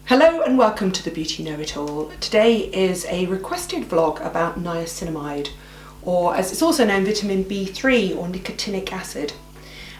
Hello and welcome to the Beauty Know-It-All. Today is a requested vlog about niacinamide, or as it's also known, vitamin B3 or nicotinic acid.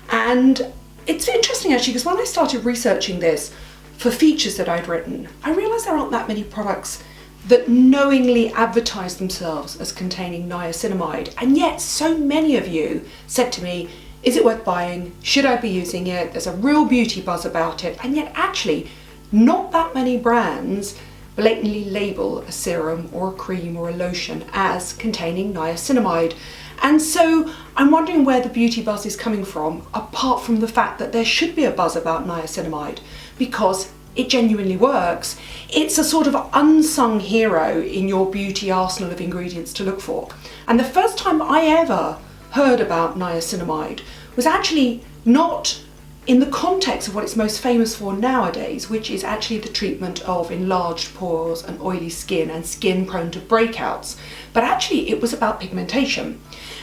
And it's interesting actually because when I started researching this for features that I'd written, I realised there aren't that many products that knowingly advertise themselves as containing niacinamide, and yet so many of you said to me, is it worth buying? Should I be using it? There's a real beauty buzz about it, and yet actually not that many brands blatantly label a serum or a cream or a lotion as containing niacinamide. And so I'm wondering where the beauty buzz is coming from, apart from the fact that there should be a buzz about niacinamide, because it genuinely works. It's a sort of unsung hero in your beauty arsenal of ingredients to look for. And the first time I ever heard about niacinamide was actually not in the context of what it's most famous for nowadays, which is actually the treatment of enlarged pores and oily skin and skin prone to breakouts. But actually it was about pigmentation.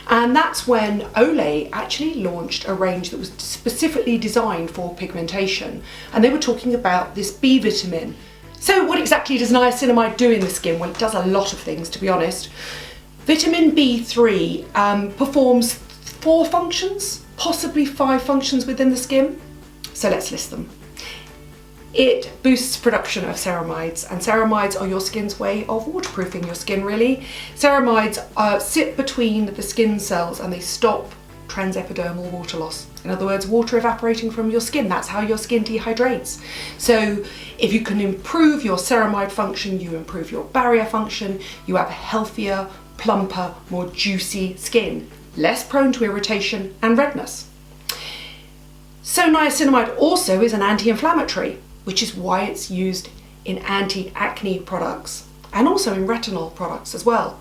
And that's when Olay actually launched a range that was specifically designed for pigmentation. And they were talking about this B vitamin. So what exactly does niacinamide do in the skin? Well, it does a lot of things, to be honest. Vitamin B3 performs 4 functions, possibly 5 functions within the skin. So let's list them. It boosts production of ceramides, and ceramides are your skin's way of waterproofing your skin, really. Ceramides sit between the skin cells and they stop transepidermal water loss. In other words, water evaporating from your skin. That's how your skin dehydrates. So if you can improve your ceramide function, you improve your barrier function, you have a healthier, plumper, more juicy skin, less prone to irritation and redness. So niacinamide also is an anti-inflammatory, which is why it's used in anti-acne products and also in retinol products as well.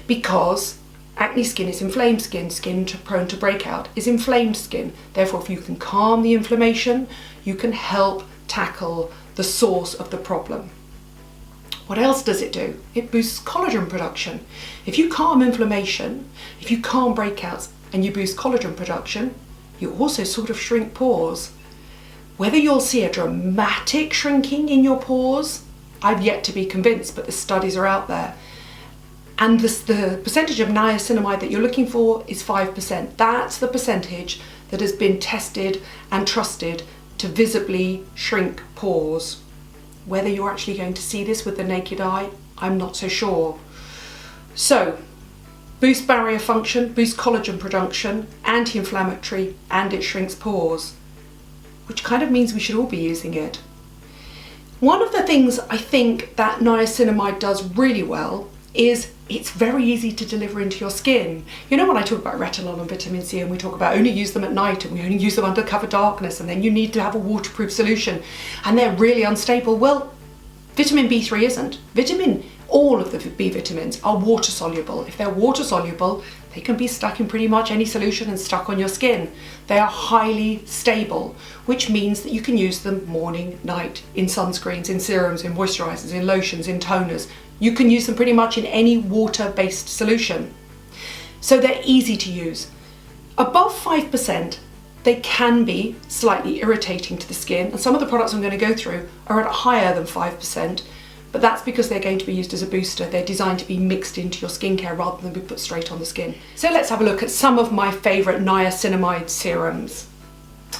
Because acne skin is inflamed skin, prone to breakout is inflamed skin. Therefore, if you can calm the inflammation, you can help tackle the source of the problem. What else does it do? It boosts collagen production. If you calm inflammation, if you calm breakouts and you boost collagen production, you also sort of shrink pores. Whether you'll see a dramatic shrinking in your pores, I've yet to be convinced, but the studies are out there. And the percentage of niacinamide that you're looking for is 5%. That's the percentage that has been tested and trusted to visibly shrink pores. Whether you're actually going to see this with the naked eye, I'm not so sure. So, boost barrier function, boost collagen production, anti-inflammatory, and it shrinks pores, which kind of means we should all be using it. One of the things I think that niacinamide does really well is it's very easy to deliver into your skin. You know, when I talk about retinol and vitamin C and we talk about only use them at night and we only use them under cover darkness and then you need to have a waterproof solution and they're really unstable. Well, vitamin B3 isn't. All of the B vitamins are water soluble. If they're water soluble, they can be stuck in pretty much any solution and stuck on your skin. They are highly stable, which means that you can use them morning, night, in sunscreens, in serums, in moisturizers, in lotions, in toners. You can use them pretty much in any water-based solution. So they're easy to use. Above 5%, they can be slightly irritating to the skin, and some of the products I'm going to go through are at higher than 5%, but that's because they're going to be used as a booster. They're designed to be mixed into your skincare rather than be put straight on the skin. So let's have a look at some of my favourite niacinamide serums.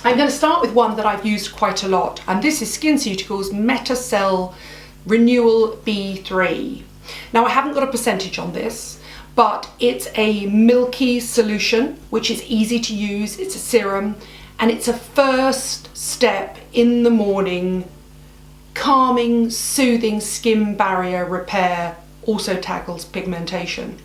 I'm going to start with one that I've used quite a lot, and this is SkinCeuticals Metacell Renewal B3. Now I haven't got a percentage on this, but it's a milky solution which is easy to use. It's a serum and it's a first step in the morning calming, soothing skin barrier repair, also tackles pigmentation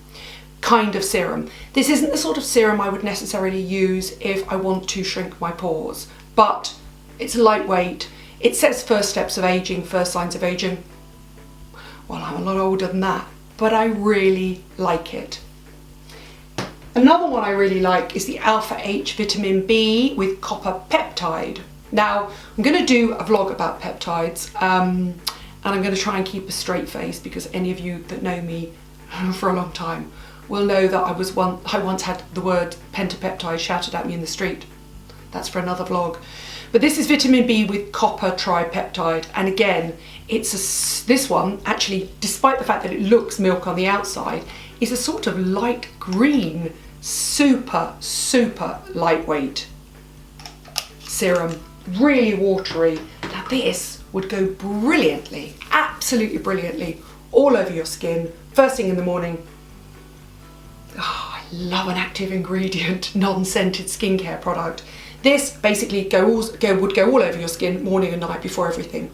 kind of serum. This isn't the sort of serum I would necessarily use if I want to shrink my pores, but it's lightweight. It says first steps of aging, first signs of aging. Well, I'm a lot older than that, but I really like it. Another one I really like is the Alpha H Vitamin B with copper peptide. Now, I'm going to do a vlog about peptides, and I'm going to try and keep a straight face because any of you that know me for a long time will know that I once had the word pentapeptide shouted at me in the street. That's for another vlog. But this is vitamin B with copper tripeptide, and again, this one actually, despite the fact that it looks milk on the outside, is a sort of light green, super lightweight serum, really watery. Now this would go brilliantly, absolutely brilliantly, all over your skin, first thing in the morning. Oh, I love an active ingredient, non-scented skincare product. This basically would go all over your skin, morning and night, before everything.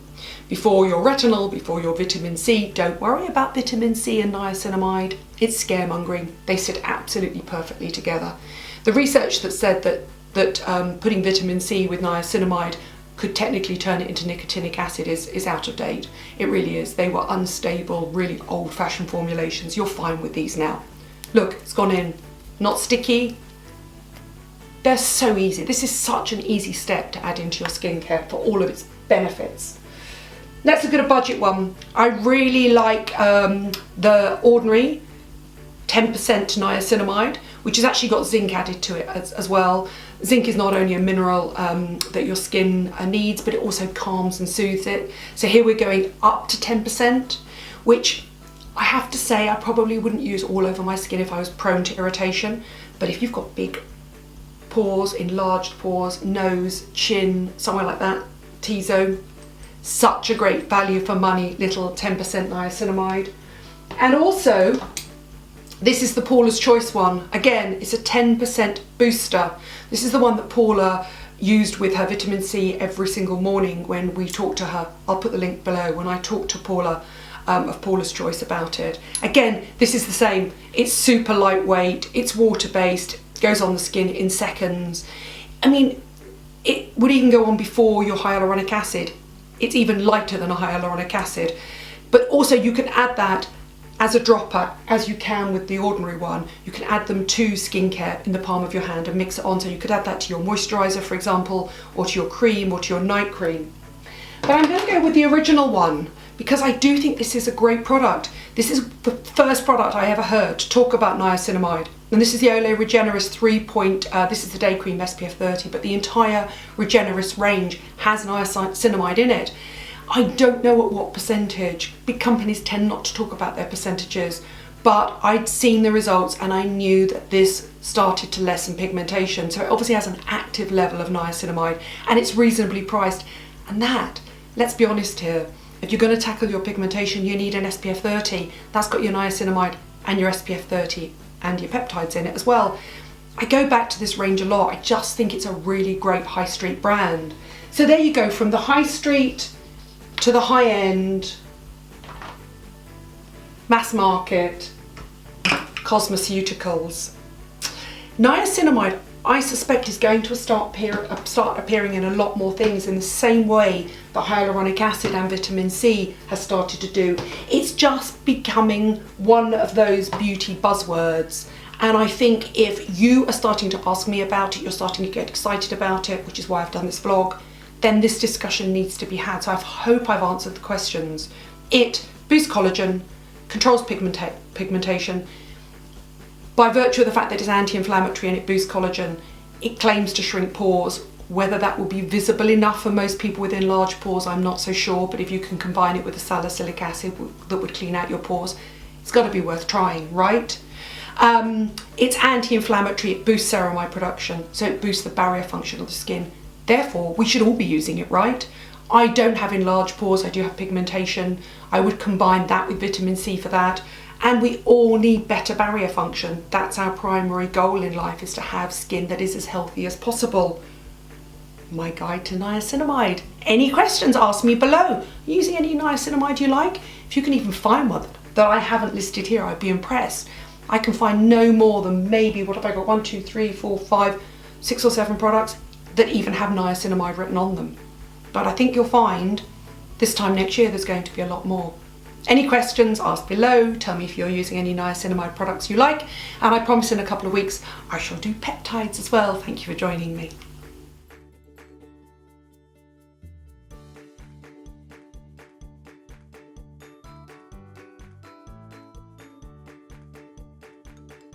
Before your retinol, before your vitamin C. Don't worry about vitamin C and niacinamide. It's scaremongering. They sit absolutely perfectly together. The research that said that putting vitamin C with niacinamide could technically turn it into nicotinic acid is out of date. It really is. They were unstable, really old-fashioned formulations. You're fine with these now. Look, it's gone in. Not sticky. They're so easy. This is such an easy step to add into your skincare for all of its benefits. Let's look at a budget one. I really like the Ordinary 10% niacinamide, which has actually got zinc added to it as well. Zinc is not only a mineral that your skin needs, but it also calms and soothes it. So here we're going up to 10%, which I have to say I probably wouldn't use all over my skin if I was prone to irritation. But if you've got big pores, enlarged pores, nose, chin, somewhere like that, T-zone, such a great value for money little 10% niacinamide. And also, this is the Paula's Choice one. Again, it's a 10% booster. This is the one that Paula used with her vitamin C every single morning when we talked to her. I'll put the link below when I talked to Paula of Paula's Choice about it. Again, this is the same. It's super lightweight, it's water-based, goes on the skin in seconds. I mean, it would even go on before your hyaluronic acid. It's even lighter than a hyaluronic acid. But also you can add that as a dropper, as you can with the Ordinary one. You can add them to skincare in the palm of your hand and mix it on. So you could add that to your moisturizer, for example, or to your cream, or to your night cream. But I'm going to go with the original one because I do think this is a great product. This is the first product I ever heard to talk about niacinamide. And this is the Olay Regenerist 3 this is the day cream SPF 30, but the entire Regenerist range has niacinamide in it. I don't know at what percentage. Big companies tend not to talk about their percentages, but I'd seen the results and I knew that this started to lessen pigmentation. So it obviously has an active level of niacinamide and it's reasonably priced. And that, let's be honest here, if you're going to tackle your pigmentation, you need an SPF 30. That's got your niacinamide and your SPF 30 and your peptides in it as well. I go back to this range a lot. I just think it's a really great high street brand. So there you go, from the high street to the high end, mass market, cosmeceuticals. Niacinamide, I suspect, is going to start appearing in a lot more things in the same way that hyaluronic acid and vitamin C has started to do. It's just becoming one of those beauty buzzwords. And I think if you are starting to ask me about it, you're starting to get excited about it, which is why I've done this vlog, then this discussion needs to be had. So I hope I've answered the questions. It boosts collagen, controls pigmentation. By virtue of the fact that it's anti-inflammatory and it boosts collagen, it claims to shrink pores. Whether that will be visible enough for most people with enlarged pores, I'm not so sure, but if you can combine it with a salicylic acid that would clean out your pores, it's got to be worth trying, right? It's anti-inflammatory, it boosts ceramide production, so it boosts the barrier function of the skin. Therefore, we should all be using it, right? I don't have enlarged pores, I do have pigmentation. I would combine that with vitamin C for that. And we all need better barrier function. That's our primary goal in life, is to have skin that is as healthy as possible. My guide to niacinamide. Any questions, ask me below. Using any niacinamide you like? If you can even find one that I haven't listed here, I'd be impressed. I can find no more than maybe, what have I got, 1, 2, 3, 4, 5, 6 or 7 products that even have niacinamide written on them. But I think you'll find this time next year there's going to be a lot more. Any questions, ask below. Tell me if you're using any niacinamide products you like. And I promise in a couple of weeks I shall do peptides as well. Thank you for joining me.